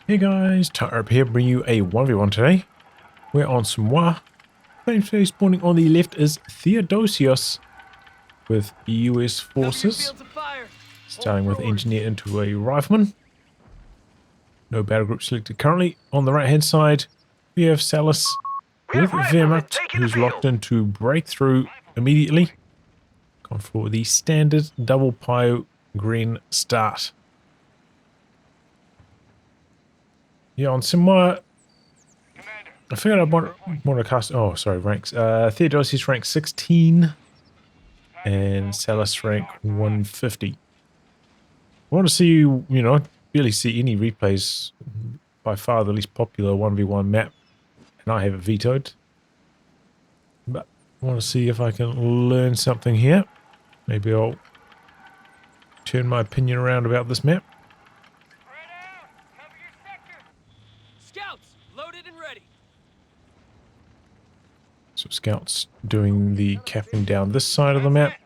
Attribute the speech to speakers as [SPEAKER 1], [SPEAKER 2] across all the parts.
[SPEAKER 1] Hey guys, Tightrope here, bringing you a 1v1 today. We're on Semois. Today spawning on the left is Theodosios with US forces. Starting with engineer into a rifleman. No battle group selected currently. On the right hand side, we have Salis with Wehrmacht, who's locked into breakthrough immediately. Gone for the standard double pio green start. Yeah, on Semois, I figured I want to cast. Oh, sorry, ranks. Theodosios rank 16 and Salis rank 150. I want to see you know, barely see any replays. By far the least popular 1v1 map, and I have it vetoed. But I want to see if I can learn something here. Maybe I'll turn my opinion around about this map.
[SPEAKER 2] Scouts loaded and ready.
[SPEAKER 1] So scouts doing the capping down this side of the map.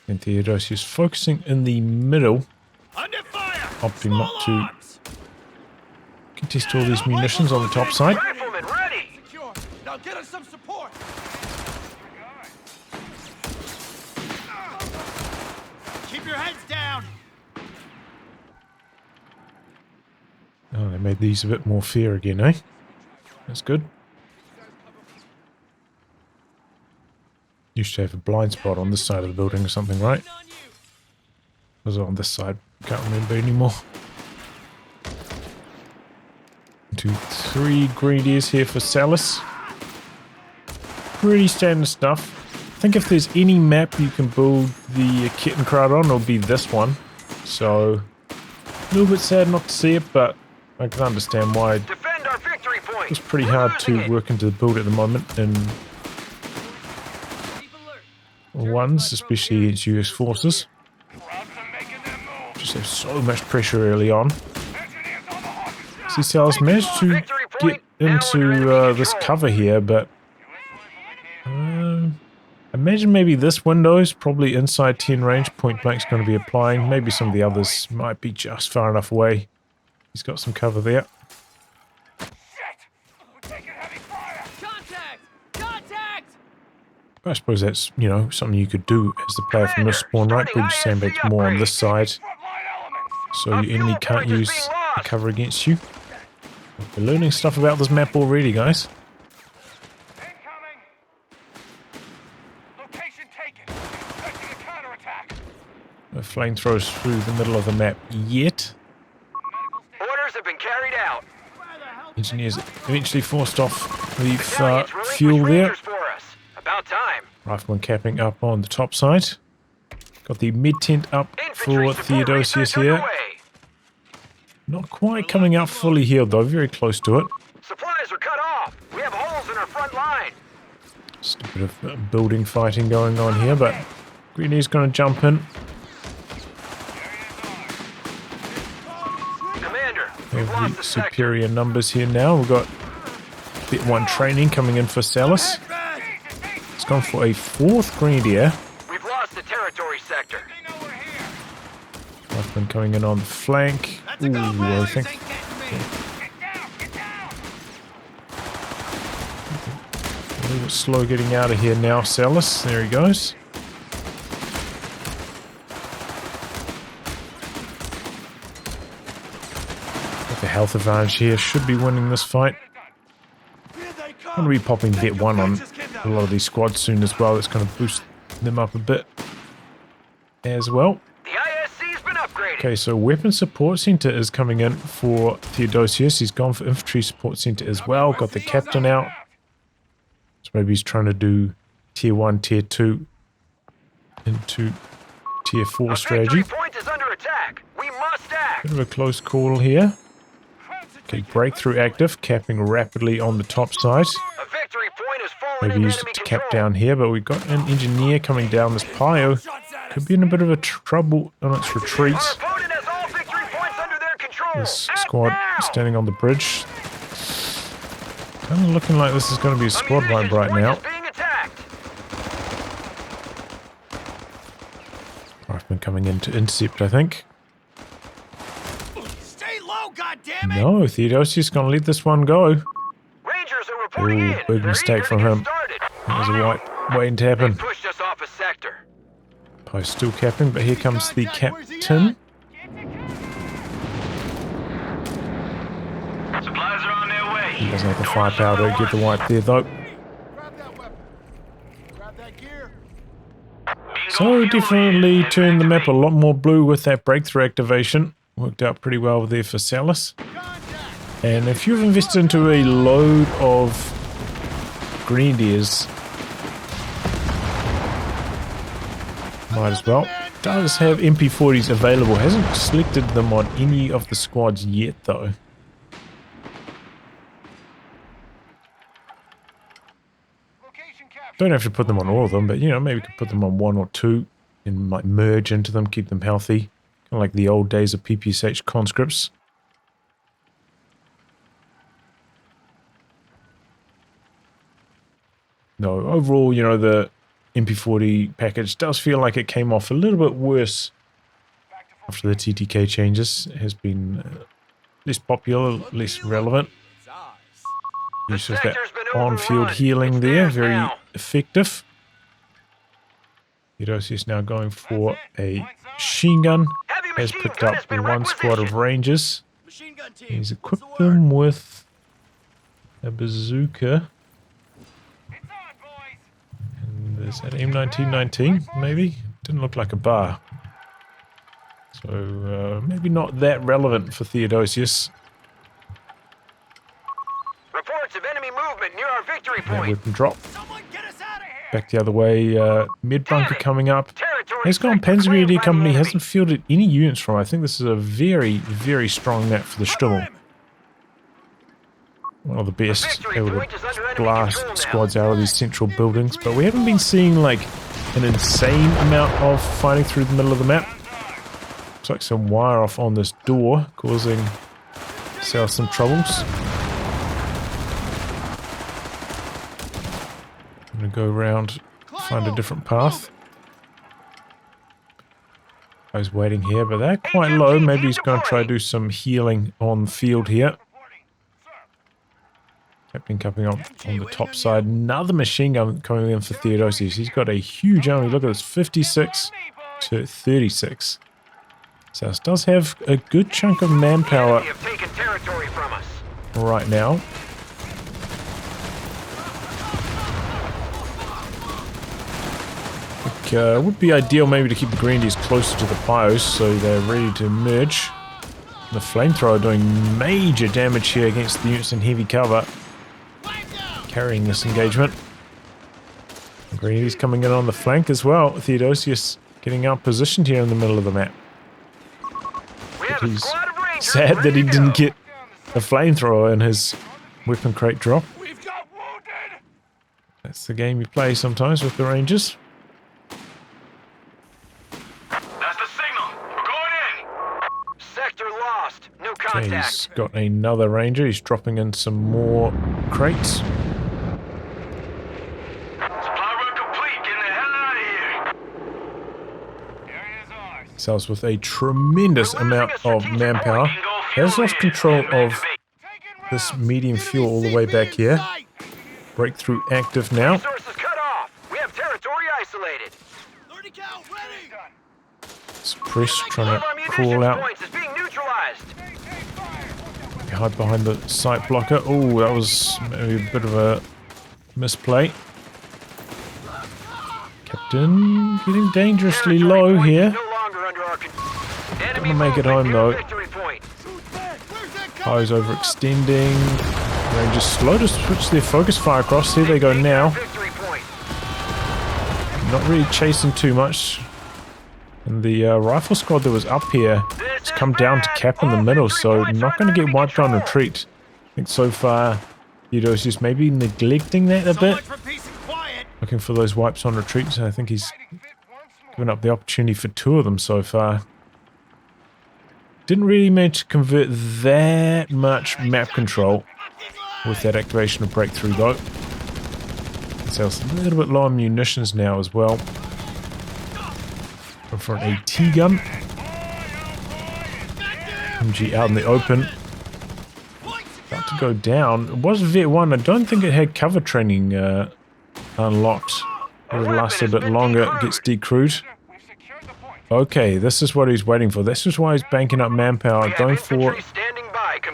[SPEAKER 1] And Theodosios focusing in the middle. Opting not to contest all these munitions on the top side.
[SPEAKER 2] Rifleman ready. Secure. Now get us some support. Keep your heads down.
[SPEAKER 1] Oh, they made these a bit more fair again, eh? That's good. Used to have a blind spot on this side of the building or something, right? Was it on this side? Can't remember anymore. 1, 2, 3 greenies here for Salis. Pretty standard stuff. I think if there's any map you can build the kit and crowd on, it'll be this one. So, a little bit sad not to see it, but I can understand why.
[SPEAKER 2] Defend our victory point.
[SPEAKER 1] It's pretty hard to work into the build at the moment in ones, especially against US forces. Just have so much pressure early on. See, Salis managed to get into this cover here, but imagine maybe this window is probably inside 10 range. Point blank's going to be applying. Maybe some of the others might be just far enough away. He's got some cover there. I suppose that's, you know, something you could do as the player from this spawn, right? Build your sandbags more on this side, so your enemy can't use the cover against you. We're learning stuff about this map already, guys. No flamethrowers through the middle of the map yet.
[SPEAKER 2] Orders have been carried out.
[SPEAKER 1] Engineers eventually forced off the fuel there.
[SPEAKER 2] About time.
[SPEAKER 1] Rifleman capping up on the top side. Got the mid tent up for Theodosios here. Not quite coming out fully healed though, very close to it.
[SPEAKER 2] Supplies are cut off. We have holes in our front line.
[SPEAKER 1] Just a bit of building fighting going on here, but Greeny's going to jump in.
[SPEAKER 2] Commander,
[SPEAKER 1] We have the superior numbers here now. We've got bit 1 training coming in for Salis. It's gone for a 4th Grenadier.
[SPEAKER 2] We've lost the territory sector.
[SPEAKER 1] Rifleman coming in on the flank. Ooh, I think. A little bit slow getting out of here now, Salis. There he goes. Got the health advantage here. Should be winning this fight. I'm going to be popping Vet 1 on a lot of these squads soon as well. It's going to boost them up a bit as well.
[SPEAKER 2] The ISC's been upgraded.
[SPEAKER 1] Okay, so Weapon Support Center is coming in for Theodosios. He's gone for Infantry Support Center as well. Got the Captain out. So maybe he's trying to do Tier 1, Tier 2 into Tier 4 strategy.
[SPEAKER 2] Point is under attack. We must act.
[SPEAKER 1] Bit of a close call here. Okay, breakthrough active, capping rapidly on the top side.
[SPEAKER 2] A victory point is falling
[SPEAKER 1] Maybe
[SPEAKER 2] in
[SPEAKER 1] used
[SPEAKER 2] enemy
[SPEAKER 1] it to cap
[SPEAKER 2] control.
[SPEAKER 1] down here, but we've got an engineer coming down this pio. Could be in a bit of a trouble on its retreat.
[SPEAKER 2] Our opponent has all victory points under their control.
[SPEAKER 1] This
[SPEAKER 2] Act
[SPEAKER 1] squad
[SPEAKER 2] now.
[SPEAKER 1] standing on the bridge. Kind of looking like this is going to be a squad wipe right now.
[SPEAKER 2] Is being attacked.
[SPEAKER 1] Rifleman coming in to intercept, I think.
[SPEAKER 2] Stay low, goddammit!
[SPEAKER 1] No, Theodosius gonna let this one go.
[SPEAKER 2] Rangers are reporting
[SPEAKER 1] Ooh,
[SPEAKER 2] in.
[SPEAKER 1] big
[SPEAKER 2] They're
[SPEAKER 1] mistake
[SPEAKER 2] eager
[SPEAKER 1] from
[SPEAKER 2] to get
[SPEAKER 1] him.
[SPEAKER 2] started.
[SPEAKER 1] There's a wipe waiting to happen.
[SPEAKER 2] Pushed us off a sector.
[SPEAKER 1] Post still capping, but here comes the captain.
[SPEAKER 2] Supplies are on their way.
[SPEAKER 1] He doesn't have the firepower to get the wipe there, though.
[SPEAKER 3] Grab that weapon. Grab that gear.
[SPEAKER 1] So definitely turned the map a lot more blue with that breakthrough activation. Worked out pretty well there for Salis. And if you've invested into a load of Grenadiers, might as well. Does have MP40s available. Hasn't selected them on any of the squads yet, though. Don't have to put them on all of them, but you know, maybe you could put them on one or two and like merge into them, keep them healthy. Kind of like the old days of PPSH conscripts. No, overall, you know, the MP40 package does feel like it came off a little bit worse after the TTK changes. It has been less popular, less relevant. Use of that on-field healing there, very effective. Theodosios now going for a machine gun. Has picked up one squad of rangers. He's equipped them with a bazooka. And is that M1919 maybe? Didn't look like a bar. So maybe not that relevant for Theodosius.
[SPEAKER 2] Reports of enemy movement near our victory
[SPEAKER 1] That
[SPEAKER 2] point.
[SPEAKER 1] weapon drop.
[SPEAKER 2] Someone get us out of here.
[SPEAKER 1] Back the other way, mid bunker coming up. Has gone Panzer Grenadier Company, hasn't fielded any units from. I think this is a very, very strong map for the Stimmel. One of the best, able to blast squads out of these central buildings, but we haven't been seeing like an insane amount of fighting through the middle of the map. Looks like some wire off on this door, causing Salis some troubles. I'm gonna go around, find a different path. I was waiting here, but they're quite low. Maybe he's going to try to do some healing on the field here. Captain coming up on the top side. Another machine gun coming in for Theodosius. He's got a huge army. Look at this, 56 to 36. Salis does have a good chunk of manpower right now. Would be ideal maybe to keep the Grenadiers closer to the bios so they're ready to merge. The flamethrower doing major damage here against the units in heavy cover, carrying this engagement. The Grenadiers coming in on the flank as well. Theodosius getting out positioned here in the middle of the map. But he's sad that he didn't get a flamethrower in his weapon crate drop. That's the game you play sometimes with the Rangers. Okay, he's got another ranger. He's dropping in some more crates. Salis with a tremendous amount of manpower. Has lost control of this medium fuel all the way back here. Breakthrough active now. Suppress trying to crawl out. Hide behind the sight blocker. Oh, that was maybe a bit of a misplay. Captain getting dangerously low here. Gonna make it home though. Poe's overextending. Rangers slow to switch their focus fire across. Here they go now. Not really chasing too much. And the rifle squad that was up here has come down to cap in the middle, so not going to get wiped on retreat. I think so far Theodosius maybe neglecting that a bit. Looking for those wipes on retreats, and I think he's given up the opportunity for two of them so far. Didn't really manage to convert that much map control with that activation of breakthrough though. Salis a little bit low on munitions now as well. For an AT gun. MG out in the open. to go down. It was Vet 1. I don't think it had cover training unlocked. It'll last a bit longer. It gets decrewed. Okay, this is what he's waiting for. This is why he's banking up manpower. Going for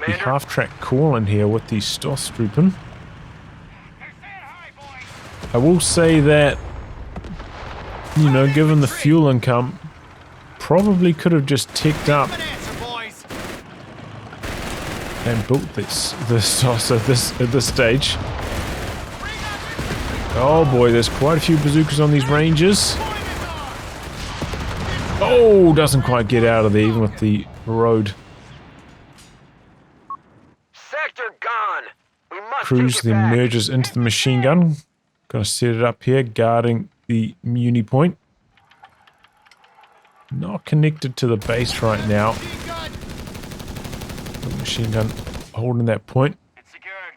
[SPEAKER 1] the half-track call in here with the Stoßtruppen. I will say that, you know, given the fuel income, probably could have just ticked up and built the Stoß at this stage. Oh boy, there's quite a few bazookas on these Rangers. Oh, doesn't quite get out of there even with the road.
[SPEAKER 2] Sector gone. We must
[SPEAKER 1] Cruise
[SPEAKER 2] take it
[SPEAKER 1] then
[SPEAKER 2] back.
[SPEAKER 1] merges into the machine gun. Gonna set it up here, guarding the Muni point. Not connected to the base right now. The machine gun holding that point.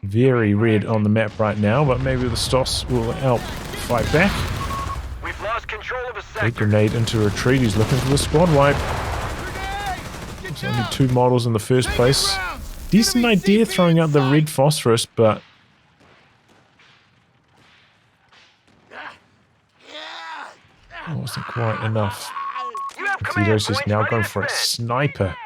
[SPEAKER 1] Very red on the map right now, but maybe the Stoß will help fight back.
[SPEAKER 2] We've lost control of a
[SPEAKER 1] A
[SPEAKER 2] sector.
[SPEAKER 1] grenade into retreat. He's looking for the squad wipe. There's only 2 models in the first place. Decent idea throwing out the red phosphorus, but it wasn't quite enough.
[SPEAKER 2] You have command
[SPEAKER 1] Theodosios
[SPEAKER 2] points
[SPEAKER 1] now
[SPEAKER 2] ready
[SPEAKER 1] going
[SPEAKER 2] to
[SPEAKER 1] for a
[SPEAKER 2] send.
[SPEAKER 1] sniper.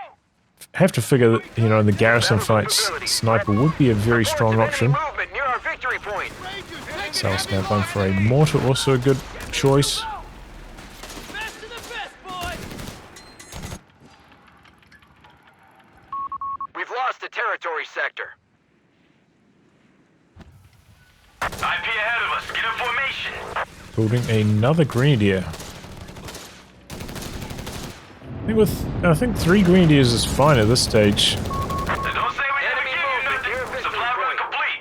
[SPEAKER 1] Have to figure that, you know, in the garrison fights, sniper would be a very strong option.
[SPEAKER 2] Movement near our victory point.
[SPEAKER 1] Salis now going for a mortar, also a good choice.
[SPEAKER 2] We've lost the territory sector. IP ahead of us. Get in formation.
[SPEAKER 1] Building another grenadier. I think 3 grenadiers is fine at this stage.
[SPEAKER 2] Don't say we didn't give you nothing. Supply run complete.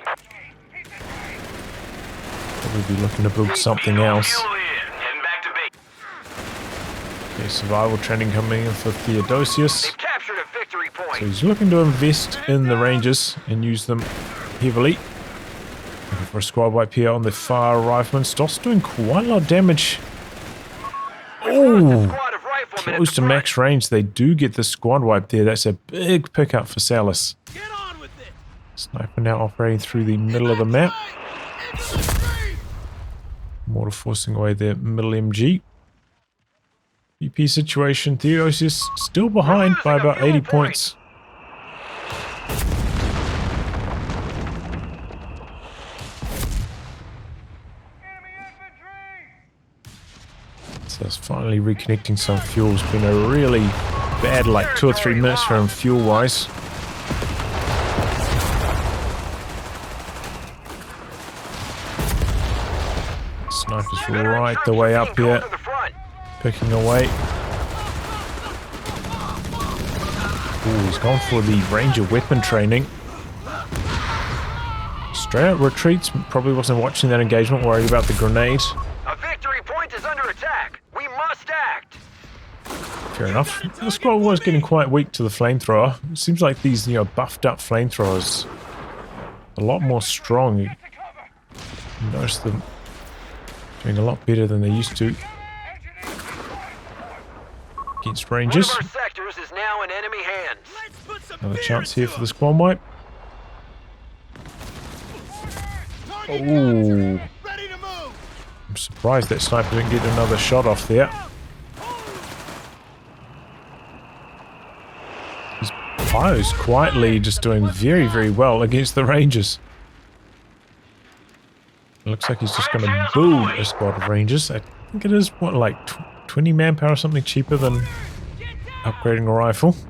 [SPEAKER 1] Probably be looking to build something else.
[SPEAKER 2] Fuel in. Heading back to base.
[SPEAKER 1] Okay, survival training coming in for Theodosios.
[SPEAKER 2] They've captured a victory point.
[SPEAKER 1] So he's looking to invest in the Rangers and use them heavily. Looking for a squad wipe here on the far rifleman. Stoss doing quite a lot of damage. Oh,
[SPEAKER 2] Squad of riflemen at
[SPEAKER 1] close
[SPEAKER 2] the
[SPEAKER 1] to
[SPEAKER 2] front.
[SPEAKER 1] max range. They do get the squad wipe there. That's a big pickup for Salis.
[SPEAKER 3] Get on with it.
[SPEAKER 1] Sniper now operating through the middle of the map. Mortar forcing away the middle MG. EP situation. Theodosios still behind by about 80 points. So it's finally reconnecting some fuel. It's been a really bad, like 2 or 3 minutes for him fuel-wise. Sniper's right the way up here, picking away. Ooh, he's gone for the Ranger weapon training. Straight out retreats, probably wasn't watching that engagement, worried about the grenade.
[SPEAKER 2] A victory point is under attack. We must act.
[SPEAKER 1] Fair enough. The squad was getting quite weak to the flamethrower. It seems like these, you know, buffed up flamethrowers a lot more strong. You notice them doing a lot better than they used to against Rangers.
[SPEAKER 2] One of our sectors is now in enemy hands.
[SPEAKER 1] Another chance here for the squad wipe. Oh,
[SPEAKER 3] Ready to move.
[SPEAKER 1] I'm surprised that sniper didn't get another shot off there. His Bio's quietly just doing very, very well against the Rangers. It looks like he's just going to build a squad of Rangers. I think it is, what, like 20 manpower or something cheaper than upgrading a rifle.
[SPEAKER 2] Supply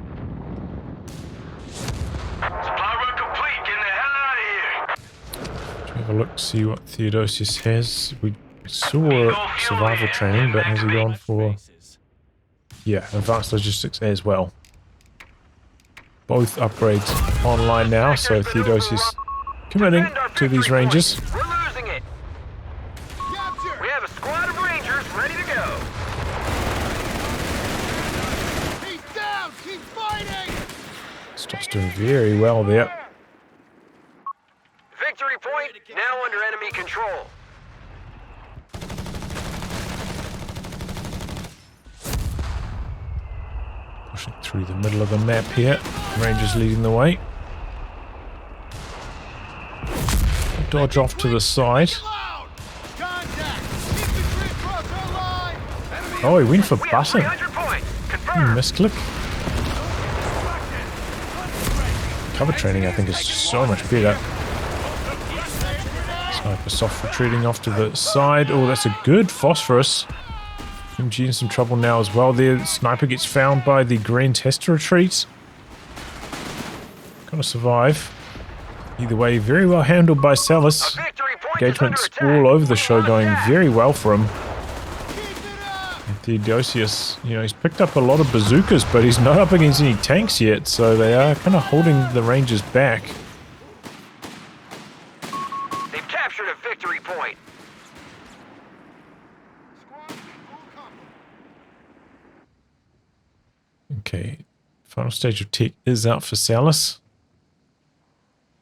[SPEAKER 2] run complete. Getting the hell out of here.
[SPEAKER 1] Let's have a look, see what Theodosios has. We saw survival training, but has he gone for... Yeah, advanced logistics as well. Both upgrades online now, so Theodosios committing to these Rangers.
[SPEAKER 2] We're losing it.
[SPEAKER 3] Capture.
[SPEAKER 2] We have a squad of Rangers ready to go.
[SPEAKER 3] He's down. Keep fighting.
[SPEAKER 1] Stoss doing very well there.
[SPEAKER 2] Victory point now under enemy control.
[SPEAKER 1] Pushing through the middle of the map here. Rangers leading the way. dodge off to the side.
[SPEAKER 3] Loud! Contact! Infantry across our line! Enemy
[SPEAKER 1] Oh, he went for
[SPEAKER 2] We have
[SPEAKER 1] button.
[SPEAKER 2] 300 points. Confirmed.
[SPEAKER 1] Misclick. Cover training, I think, is so much better. Sniper soft retreating off to the side. Oh, that's a good phosphorus. MG in some trouble now as well. There, sniper gets found by the green tester retreats. Gonna survive. Either way, very well handled by Salis.
[SPEAKER 2] A victory point is
[SPEAKER 1] Engagements
[SPEAKER 2] under attack.
[SPEAKER 1] all over the show, going
[SPEAKER 2] Attack.
[SPEAKER 1] very well for him.
[SPEAKER 3] keep it up!
[SPEAKER 1] And Theodosios, you know, he's picked up a lot of bazookas, but he's not up against any tanks yet, so they are kind of holding the Rangers back.
[SPEAKER 2] They've captured a victory point.
[SPEAKER 3] Squad, full complement.
[SPEAKER 1] Okay, final stage of tech is out for Salis.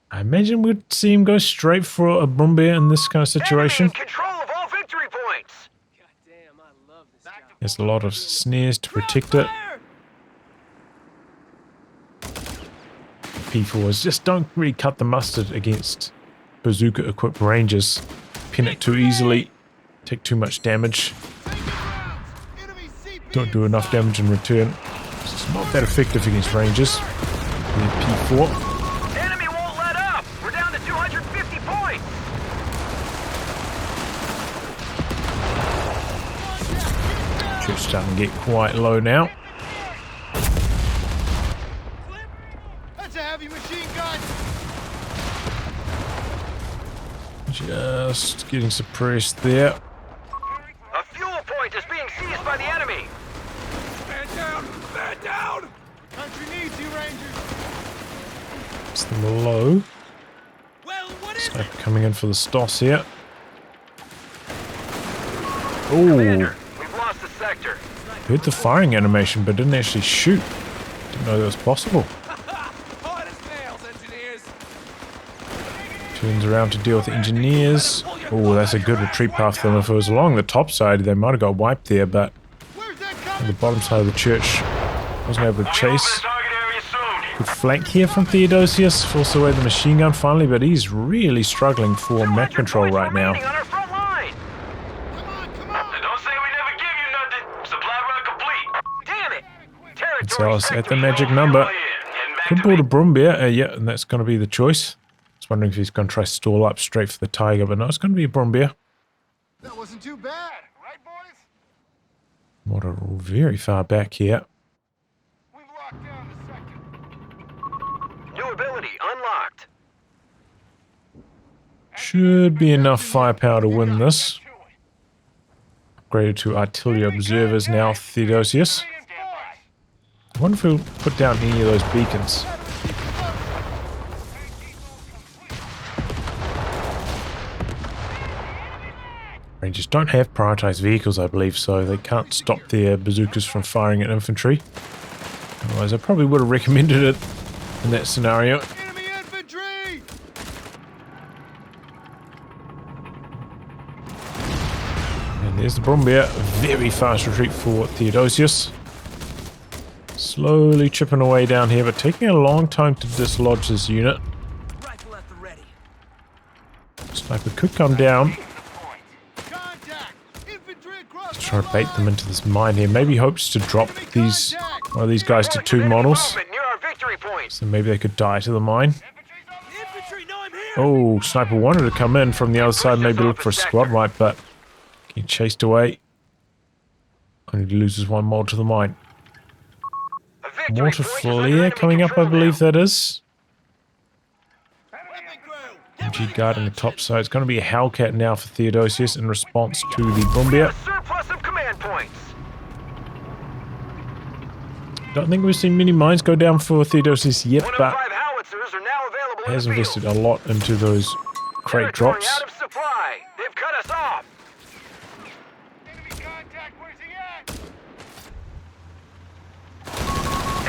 [SPEAKER 1] I imagine we'd see him go straight for a Brumbeer in this kind of situation.
[SPEAKER 2] Enemy in control of all victory points.
[SPEAKER 4] Goddamn, I love this guy.
[SPEAKER 1] There's a lot of snares to protect it. P4s just don't really cut the mustard against bazooka-equipped Rangers. Pin it too easily, take too much damage,
[SPEAKER 3] Taking rounds! Enemy CP
[SPEAKER 1] don't do enough damage in return. It's not that effective against Rangers. The P4.
[SPEAKER 2] Enemy won't let up. We're down to 250 points.
[SPEAKER 1] Church starting to get quite low now.
[SPEAKER 3] That's a heavy machine gun!
[SPEAKER 1] Just getting suppressed there.
[SPEAKER 2] A fuel point is being seized by the enemy.
[SPEAKER 3] Man down! Man down! Country needs you, Rangers!
[SPEAKER 1] It's the low.
[SPEAKER 4] Well, what is
[SPEAKER 1] Sniper coming in for the Stoss here.
[SPEAKER 2] Commander,
[SPEAKER 1] Oh,
[SPEAKER 2] we've lost the sector.
[SPEAKER 1] heard the firing animation, but didn't actually shoot. Didn't know that was possible.
[SPEAKER 4] hard as nails, engineers?
[SPEAKER 1] Turns around to deal with the engineers. Oh, that's a good retreat path for them. If it was along the top side, they might have got wiped there, but
[SPEAKER 3] Where's that
[SPEAKER 1] on
[SPEAKER 3] coming
[SPEAKER 1] the bottom side of the church, wasn't able to
[SPEAKER 2] We'll be moving
[SPEAKER 1] chase.
[SPEAKER 2] to target area soon.
[SPEAKER 1] Good flank here from Theodosios. Force away the machine gun finally, but he's really struggling for map
[SPEAKER 2] 200
[SPEAKER 1] control
[SPEAKER 2] points
[SPEAKER 1] right now.
[SPEAKER 2] remaining on our front line.
[SPEAKER 3] Come on, come on!
[SPEAKER 2] Don't say we never give you nothing. Supply run complete. Damn it. Territory
[SPEAKER 1] Salis at
[SPEAKER 2] sector
[SPEAKER 1] the magic
[SPEAKER 2] fuel
[SPEAKER 1] number.
[SPEAKER 2] in. Getting back
[SPEAKER 1] Could
[SPEAKER 2] to
[SPEAKER 1] build a
[SPEAKER 2] me.
[SPEAKER 1] Brumbeer. Yeah, and that's going to be the choice. I was wondering if he's going to try stall up straight for the Tiger, but no, it's going to be a Brumbeer.
[SPEAKER 3] That wasn't too bad, right, boys?
[SPEAKER 1] Water very far back here.
[SPEAKER 3] We've locked down the sector.
[SPEAKER 2] New ability unlocked.
[SPEAKER 1] Should be enough firepower to win this. Upgraded to artillery observers now, Theodosios. I wonder if he'll put down any of those beacons. Rangers don't have prioritized vehicles, I believe, so they can't stop their bazookas from firing at infantry. Otherwise, I probably would have recommended it in that scenario.
[SPEAKER 3] Enemy infantry!
[SPEAKER 1] And there's the Brumbeer. Very fast retreat for Theodosios. Slowly chipping away down here, but taking a long time to dislodge this unit.
[SPEAKER 4] Rifle at the ready.
[SPEAKER 1] Sniper could come down.
[SPEAKER 3] Contact! Infantry across
[SPEAKER 1] Try to bait them into this mine here. Maybe hopes to drop these one of these guys to two models.
[SPEAKER 2] Movement near our victory point.
[SPEAKER 1] So maybe they could die to the mine.
[SPEAKER 4] Infantry, no, I'm here.
[SPEAKER 1] Oh, Sniper wanted to come in from the other side, maybe look for a squad wipe, but he chased away. Only loses one mod to the mine.
[SPEAKER 2] A victory
[SPEAKER 1] Mortar
[SPEAKER 2] point is under
[SPEAKER 1] flare
[SPEAKER 2] enemy
[SPEAKER 1] coming up, I
[SPEAKER 2] control
[SPEAKER 1] believe
[SPEAKER 2] now.
[SPEAKER 1] that is.
[SPEAKER 3] Weapon crew!
[SPEAKER 1] MG guarding the top side. It's going to be a Hellcat now for Theodosius in response to the Brumbeer.
[SPEAKER 2] A surplus of command points.
[SPEAKER 1] Don't think we've seen many mines go down for Theodosius yet, but
[SPEAKER 2] 105 howitzers are now available in
[SPEAKER 1] has
[SPEAKER 2] the
[SPEAKER 1] invested
[SPEAKER 2] field.
[SPEAKER 1] a lot into those crate
[SPEAKER 2] Territory
[SPEAKER 1] drops.
[SPEAKER 2] out of supply. They've cut us off.
[SPEAKER 3] Enemy contact! Where's he at?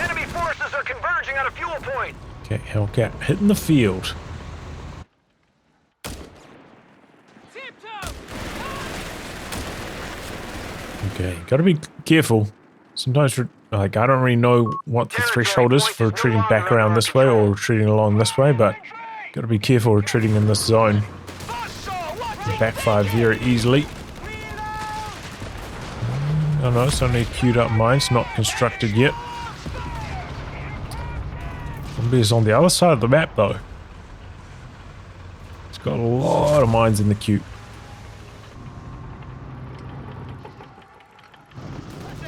[SPEAKER 2] Enemy forces are converging on a fuel point.
[SPEAKER 1] Okay, Hellcat hitting the field.
[SPEAKER 4] Tip-toe.
[SPEAKER 1] Okay, gotta be careful. Sometimes, like, I don't really know what the threshold is for retreating back around this way or retreating along this way, but gotta be careful retreating in this zone. backfire very easily. Oh no, it's only queued up mines, not constructed yet. Zombies on the other side of the map though. It's got a lot of mines in the queue.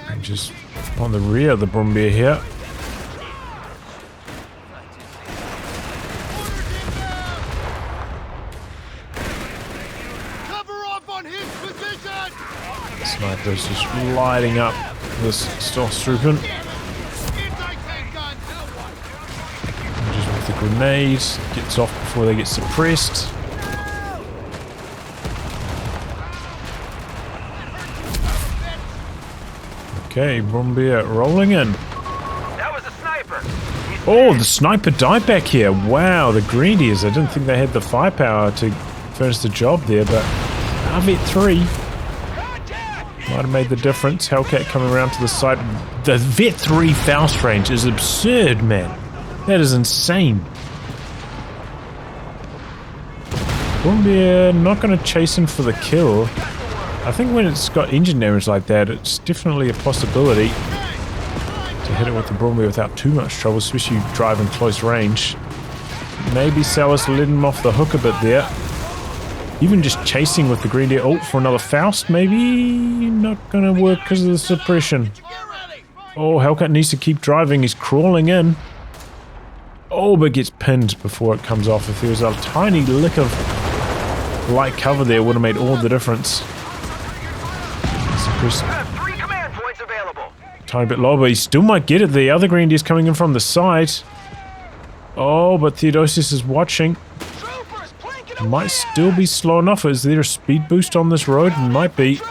[SPEAKER 1] And just on the rear of the Brumbier here. Sniper's just lighting up this Stormtrooper. Just with the grenades, gets off before they get suppressed. Okay, Brumbier rolling in.
[SPEAKER 2] That was a sniper.
[SPEAKER 1] Oh, the sniper died back here. Wow, the Grenadiers. I didn't think they had the firepower to finish the job there, but Vet 3 might have made the difference. Hellcat coming around to the side. The Vet 3 Faust range is absurd, man. That is insane. Brumbier not going to chase him for the kill. I think when it's got engine damage like that, it's definitely a possibility to hit it with the Brumbier without too much trouble, especially driving close range. Maybe Salis let him off the hook a bit there. Even just chasing with the Grenadier ult for another Faust, maybe not going to work because of the suppression. Oh, Hellcat needs to keep driving. He's crawling in. Oh, but gets pinned before it comes off. If there was a tiny lick of light cover there, would have made all the difference. Suppressed.
[SPEAKER 2] 3 command points available.
[SPEAKER 1] Tiny bit lower, but he still might get it. The other Grenadier's coming in from the side. Oh, but Theodosios is watching. Might still be slow enough. Is there a speed boost on this road? Might be.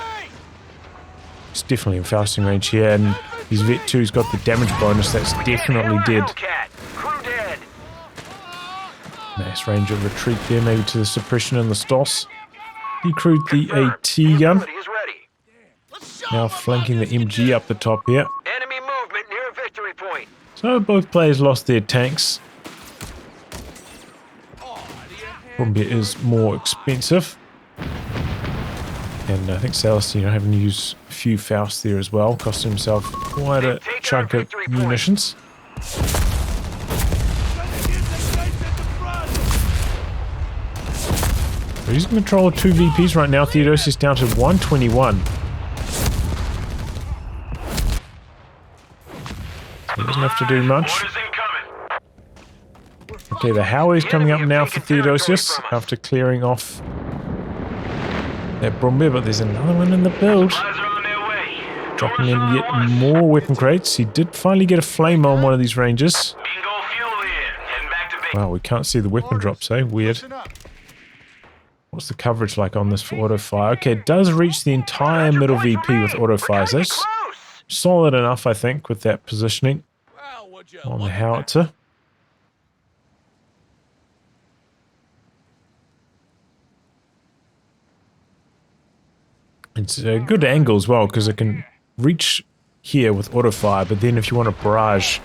[SPEAKER 1] It's definitely in Fausting range here, and his Vet 2's got the damage bonus. That's definitely dead.
[SPEAKER 2] Crew dead.
[SPEAKER 1] Nice range of retreat there, maybe to the suppression and the Stoss. Decrewed the AT gun. Now flanking the MG up the top here.
[SPEAKER 2] Enemy movement near a victory point.
[SPEAKER 1] So both players lost their tanks. Brumbier is more expensive. And I think Salis, having to use a few Faust there as well, cost himself quite a chunk of munitions. So he's in control of 2 VPs right now. Theodosios down to 121. So he doesn't have to do much. Okay, the Howie's coming up now for Theodosios after clearing off that Brumbier, but there's another one in the build. Dropping in yet more weapon crates. He did finally get a flame on one of these ranges. Wow, we can't see the weapon drops, eh? Weird. What's the coverage like on this for auto fire? Okay, it does reach the entire middle VP with auto fires. That's solid enough, I think, with that positioning on the howitzer. It's a good angle as well, because it can reach here with auto fire, but then if you want to barrage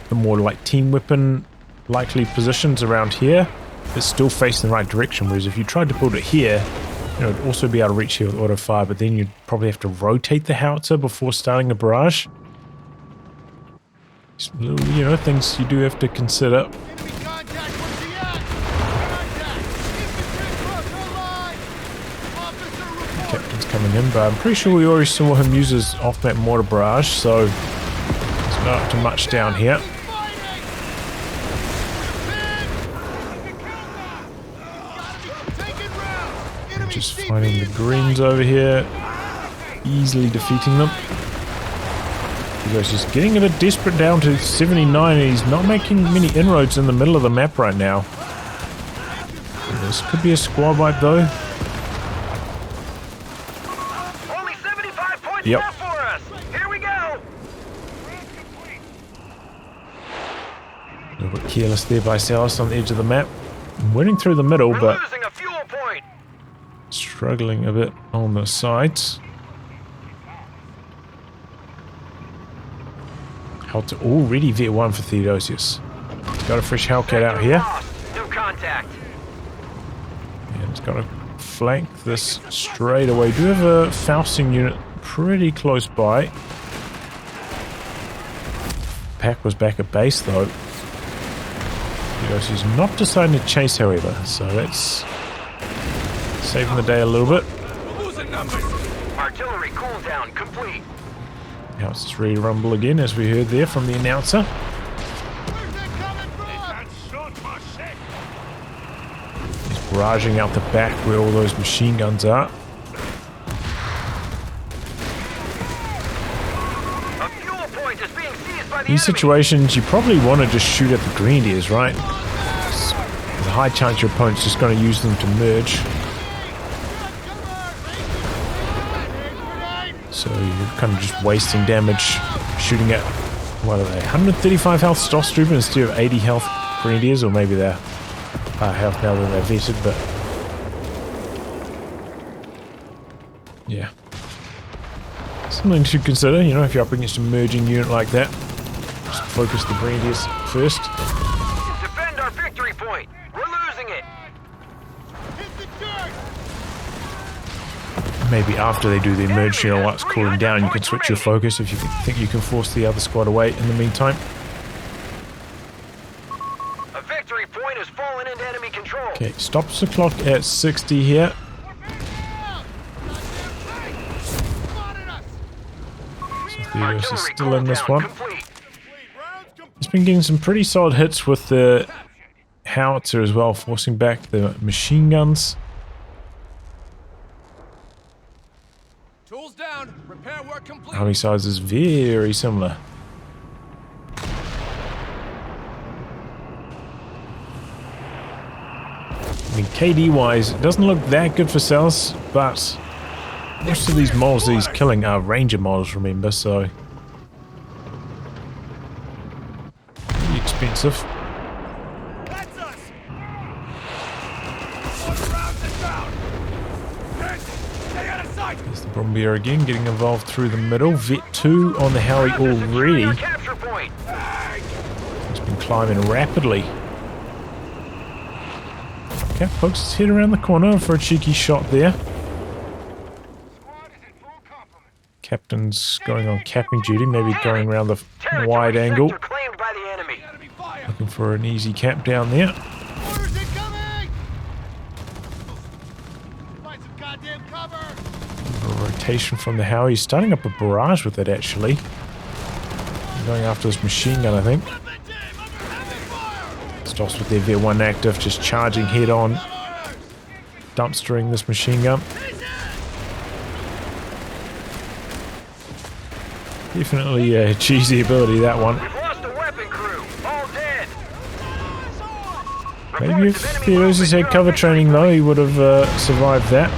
[SPEAKER 1] the more like team weapon likely positions around here, it's still facing the right direction, whereas if you tried to build it here, it'd also be able to reach here with auto fire, but then you'd probably have to rotate the howitzer before starting a barrage. Just little, things you do have to consider. Captain's coming in, but I'm pretty sure we already saw him use his off-map mortar barrage, so it's not up to much down here. Just finding the greens over here, easily defeating them. He's just getting a bit desperate down to 79, and he's not making many inroads in the middle of the map right now. This could be a squad wipe though.
[SPEAKER 2] Only 75 points
[SPEAKER 1] Yep.
[SPEAKER 2] left for us. Here we go.
[SPEAKER 1] A little bit careless there by Salis on the edge of the map. Winning through the middle, but
[SPEAKER 2] We're losing a fuel point.
[SPEAKER 1] struggling a bit on the sides. Hellcat already Vet 1 for Theodosios. Got a fresh Hellcat out here.
[SPEAKER 2] No contact.
[SPEAKER 1] And it's got a flank this straight away. Do have a Fausting unit pretty close by. Pack was back at base though. He's not deciding to chase, however, so that's saving the day a little bit.
[SPEAKER 2] Artillery cooldown complete.
[SPEAKER 1] Now it's just ready to rumble again, as we heard there from the announcer. He's barraging out the back where all those machine guns are.
[SPEAKER 2] A fuel point is being seized by the
[SPEAKER 1] These
[SPEAKER 2] enemy.
[SPEAKER 1] situations, you probably want to just shoot at the grenadiers, right? There's a high chance your opponent's just going to use them to merge. So you're kind of just wasting damage shooting at, what are they, 135 health Stormtrooper instead of 80 health Grenadiers, or maybe they're health now that they're vetted, but yeah. Something to consider, you know, if you're up against a merging unit like that. Just focus the Grenadiers first.
[SPEAKER 2] Defend our victory point. We're losing it.
[SPEAKER 1] Maybe after they do the merge, you know, while it's cooling down, you can switch your focus if you think you can force the other squad away in the meantime.
[SPEAKER 2] A victory point has fallen into enemy control.
[SPEAKER 1] Okay, stops the clock at 60 here. So Theodosios is still in this one.
[SPEAKER 2] Complete.
[SPEAKER 1] He's been getting some pretty solid hits with the howitzer as well, forcing back the machine guns.
[SPEAKER 4] Tools down. Repair work complete.
[SPEAKER 1] Army size is very similar. I mean, KD wise, it doesn't look that good for Salis, but most of these models that he's killing are Ranger models, remember, so pretty expensive.
[SPEAKER 4] That's us. Rounds inbound. Stay out of sight.
[SPEAKER 1] There's the Brombeer again, getting involved through the middle. Vet 2 on the Howie already.
[SPEAKER 2] Our capture point.
[SPEAKER 1] He's been climbing rapidly. Okay, pokes his head around the corner for a cheeky shot there. Captain's going on capping duty, maybe going around the wide angle.
[SPEAKER 2] Sector claimed by the enemy.
[SPEAKER 1] Looking for an easy cap down there.
[SPEAKER 3] Orders incoming! Find some goddamn cover!
[SPEAKER 1] A rotation from the Howie. He's starting up a barrage with it, actually. Going after this machine gun, I think. Stops with their V1 active, just charging head on. Dumpstering this machine gun. Definitely a cheesy ability, that one.
[SPEAKER 2] We've lost a weapon crew. All dead.
[SPEAKER 1] Maybe if Theodosios had cover training though, he would have survived that.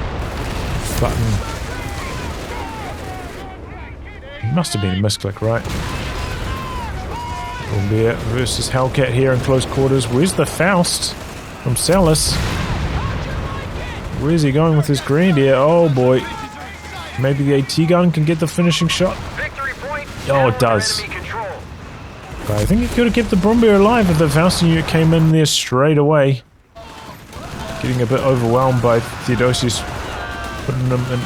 [SPEAKER 1] Button. He must have been a misclick, right? Brombeer versus Hellcat here in close quarters. Where's the Faust from Salis? Where's he going with his Grenadier? Oh boy. Maybe the AT gun can get the finishing shot.
[SPEAKER 2] Victory point.
[SPEAKER 1] Oh, it does.
[SPEAKER 2] Enemy control.
[SPEAKER 1] But I think he could have kept the Brombeer alive if the Faust unit came in there straight away. Getting a bit overwhelmed by Theodosios putting them in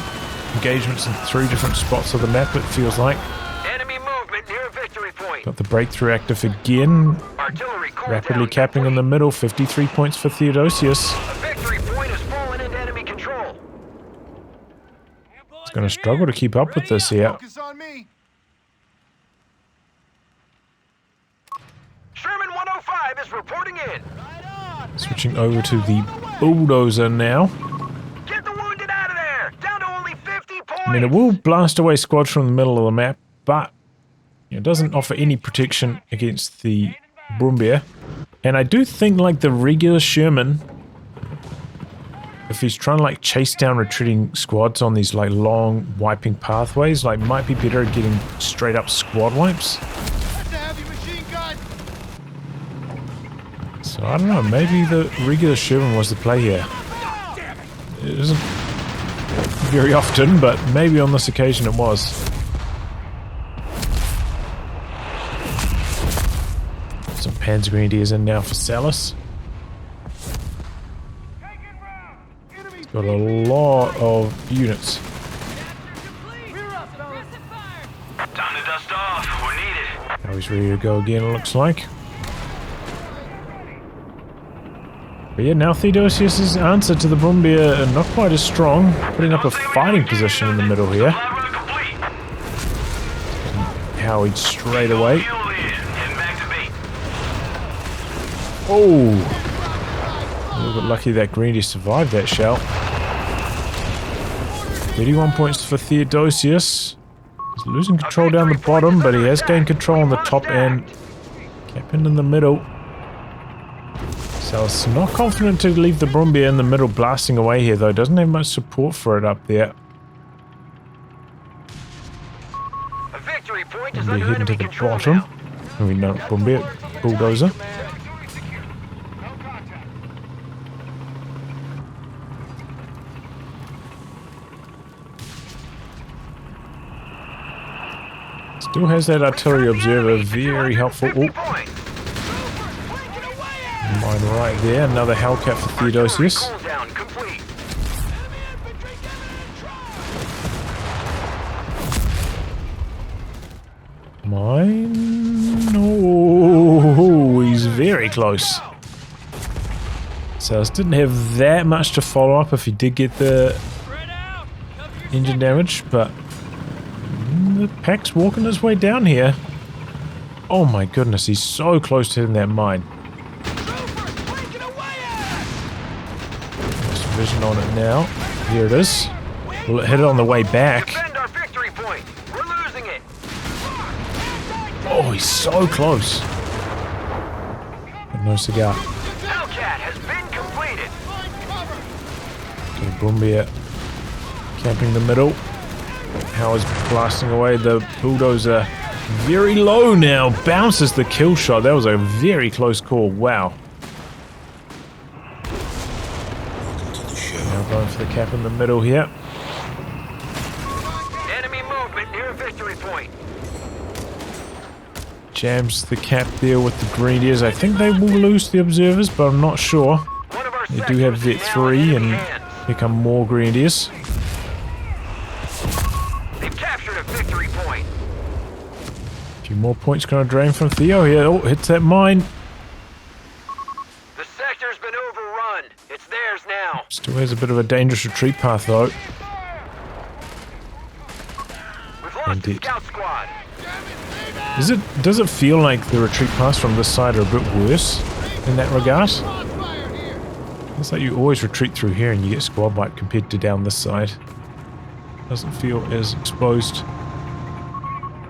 [SPEAKER 1] engagements in 3 different spots of the map, it feels like.
[SPEAKER 2] Enemy movement near victory point.
[SPEAKER 1] Got the breakthrough active again.
[SPEAKER 2] Artillery cooldown
[SPEAKER 1] Rapidly capping in
[SPEAKER 2] complete.
[SPEAKER 1] the middle. 53 points for Theodosios.
[SPEAKER 2] A victory point has fallen into enemy control.
[SPEAKER 1] He's going to struggle to keep up with this here.
[SPEAKER 3] Focus on me!
[SPEAKER 2] Sherman 105 is reporting in.
[SPEAKER 1] Switching over to the Bulldozer now.
[SPEAKER 2] Get the wounded out of there. Down to only 50 points.
[SPEAKER 1] I mean, it will blast away squads from the middle of the map, but it doesn't offer any protection against the Brombeer. And I do think, like, the regular Sherman, if he's trying to, like, chase down retreating squads on these, like, long wiping pathways, like, might be better at getting straight up squad wipes.
[SPEAKER 3] That's a heavy machine gun!
[SPEAKER 1] So I don't know, maybe the regular Sherman was the play here. It isn't very often, but maybe on this occasion it was. Some Panzer Grenadiers in now for Salis. Got a lot of units.
[SPEAKER 2] Time to dust off. We're needed.
[SPEAKER 1] Now he's ready to go again, it looks like. But yeah, now Theodosius' answer to the Brumbier not quite as strong, putting up a fighting position in the middle here. Howard straight away. Oh! A little bit lucky that Greedy survived that shell. 31 points for Theodosius. He's losing control down the bottom, but he has gained control on the top end. Captain in the middle. Salis not confident to leave the Brumbier in the middle blasting away here though. Doesn't have much support for it up there. Brumbier heading to the bottom. And we know Brumbier, bulldozer. Still has that artillery observer, very helpful. Oh. Mine right there, another Hellcat for Theodosius. Mine. Oh, he's very close. Salis didn't have that much to follow up if he did get the engine damage, but the pack's walking his way down here. Oh my goodness, he's so close to hitting that mine. There's vision on it now. Here it is. Will it hit it on the way back? Oh, he's so close. But no cigar. Okay, Brumbier camping the middle. Howard's blasting away the bulldozer. Very low now. Bounces the kill shot. That was a very close call. Wow. Now going for the cap in the middle here.
[SPEAKER 2] Enemy movement near victory point.
[SPEAKER 1] Jams the cap there with the Grenadiers. I think they will lose the observers, but I'm not sure. They do have Vet 3 and become more Grenadiers.
[SPEAKER 2] They've captured a victory point.
[SPEAKER 1] A few more points going to drain from Theo here. Oh, hits that mine.
[SPEAKER 2] The sector's been overrun. It's theirs now.
[SPEAKER 1] Still has a bit of a dangerous retreat path though.
[SPEAKER 2] We've lost the scout squad.
[SPEAKER 1] Does it feel like the retreat paths from this side are a bit worse in that regard? It's like you always retreat through here and you get squad wipe compared to down this side. Doesn't feel as exposed.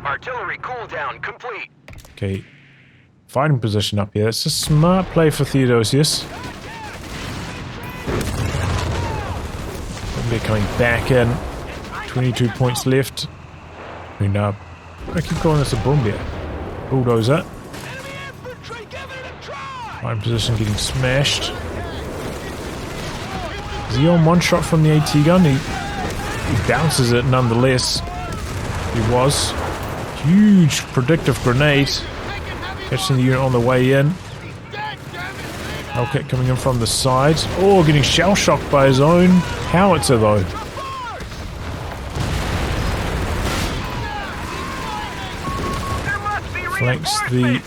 [SPEAKER 2] Artillery cooldown complete.
[SPEAKER 1] Okay. Fighting position up here. That's a smart play for Theodosius. They're coming back in. 22 points left. And I keep calling this a Brumbier. Bulldozer. Fighting position getting smashed. Is he on one shot from the AT gun? He bounces it nonetheless. He was. Huge predictive grenade. Catching the unit on the way in. Hellcat coming in from the sides. Oh, getting shell shocked by his own howitzer though. Flanks the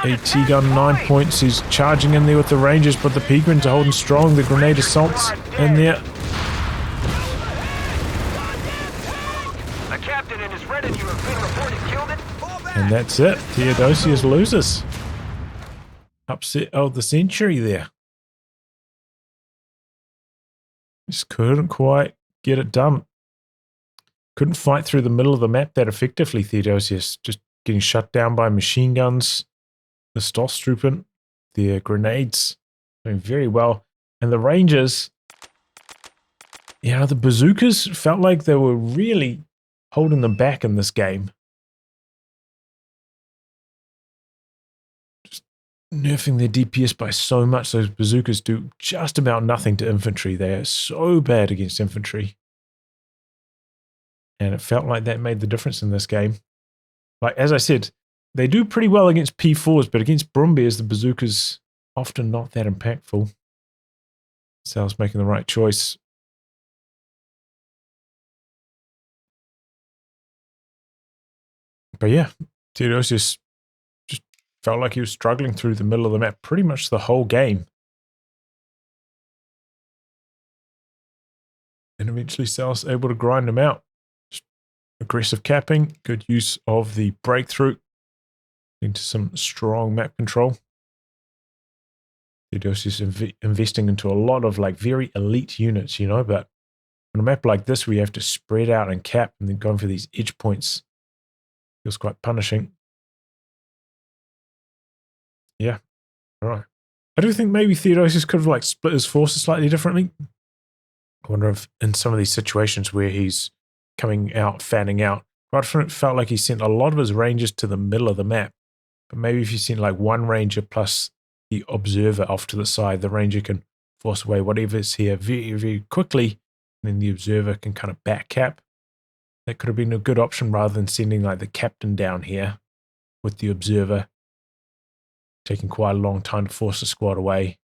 [SPEAKER 1] AT gun 9 points. He's charging in there with the Rangers, but the Pegrins are holding strong. The grenade assaults in there.
[SPEAKER 2] A captain and his retinue have been reported killed.
[SPEAKER 1] And that's it. Theodosius loses. Upset of the century there. Just couldn't quite get it done. Couldn't fight through the middle of the map that effectively, Theodosius. Just getting shut down by machine guns. The Stossstruppen, the grenades, doing very well. And the Rangers, the bazookas felt like they were really holding them back in this game. Just nerfing their DPS by so much. Those bazookas do just about nothing to infantry. They are so bad against infantry. And it felt like that made the difference in this game. Like, as I said, they do pretty well against P4s, but against Brumbiers, the bazooka's often not that impactful. Salis making the right choice. But yeah, Theodosios just felt like he was struggling through the middle of the map pretty much the whole game. And eventually Salis able to grind him out. Just aggressive capping, good use of the breakthrough into some strong map control. Theodosios investing into a lot of like very elite units, you know, but on a map like this where you have to spread out and cap and then going for these edge points feels quite punishing. Yeah, all right. I do think maybe Theodosios could have like split his forces slightly differently. I wonder if in some of these situations where he's coming out, fanning out, quite often it felt like he sent a lot of his rangers to the middle of the map. But maybe if you sent like one ranger plus the observer off to the side, the ranger can force away whatever's here very, very quickly, and then the observer can kind of back cap. That could have been a good option rather than sending like the captain down here with the observer, taking quite a long time to force the squad away.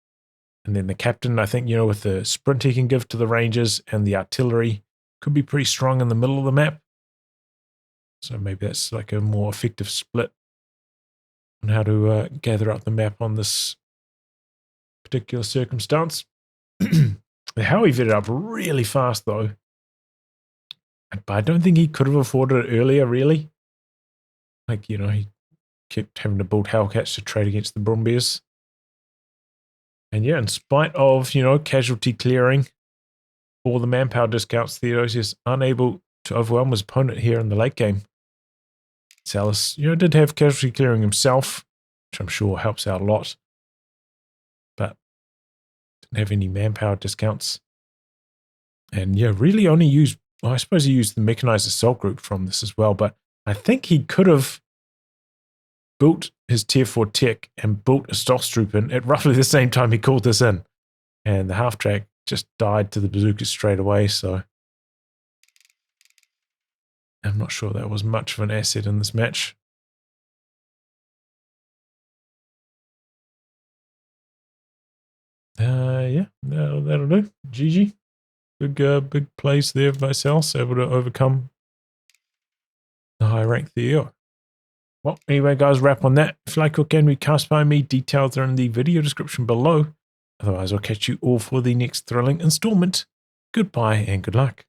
[SPEAKER 1] And then the captain, I think, you know, with the sprint he can give to the rangers and the artillery, could be pretty strong in the middle of the map. So maybe that's like a more effective split on how to gather up the map on this particular circumstance. How he vetted up really fast, though. But I don't think he could have afforded it earlier, really. Like, you know, he kept having to build Hellcats to trade against the Brumbears. And yeah, in spite of, you know, casualty clearing, all the manpower discounts, Theodosios unable to overwhelm his opponent here in the late game. Salis, you know, did have casualty clearing himself, which I'm sure helps out a lot. But didn't have any manpower discounts. And yeah, really only used, well, I suppose he used the mechanized assault group from this as well, but I think he could have built his tier 4 tech and built a Stoffstruppen at roughly the same time he called this in. And the half-track just died to the bazookas straight away, so I'm not sure that was much of an asset in this match. Yeah, that'll do. GG. Big plays there by Salis, able to overcome the high rank Theo. Well, anyway, guys, wrap on that. If you like what can be cast by me, details are in the video description below. Otherwise, I'll catch you all for the next thrilling installment. Goodbye and good luck.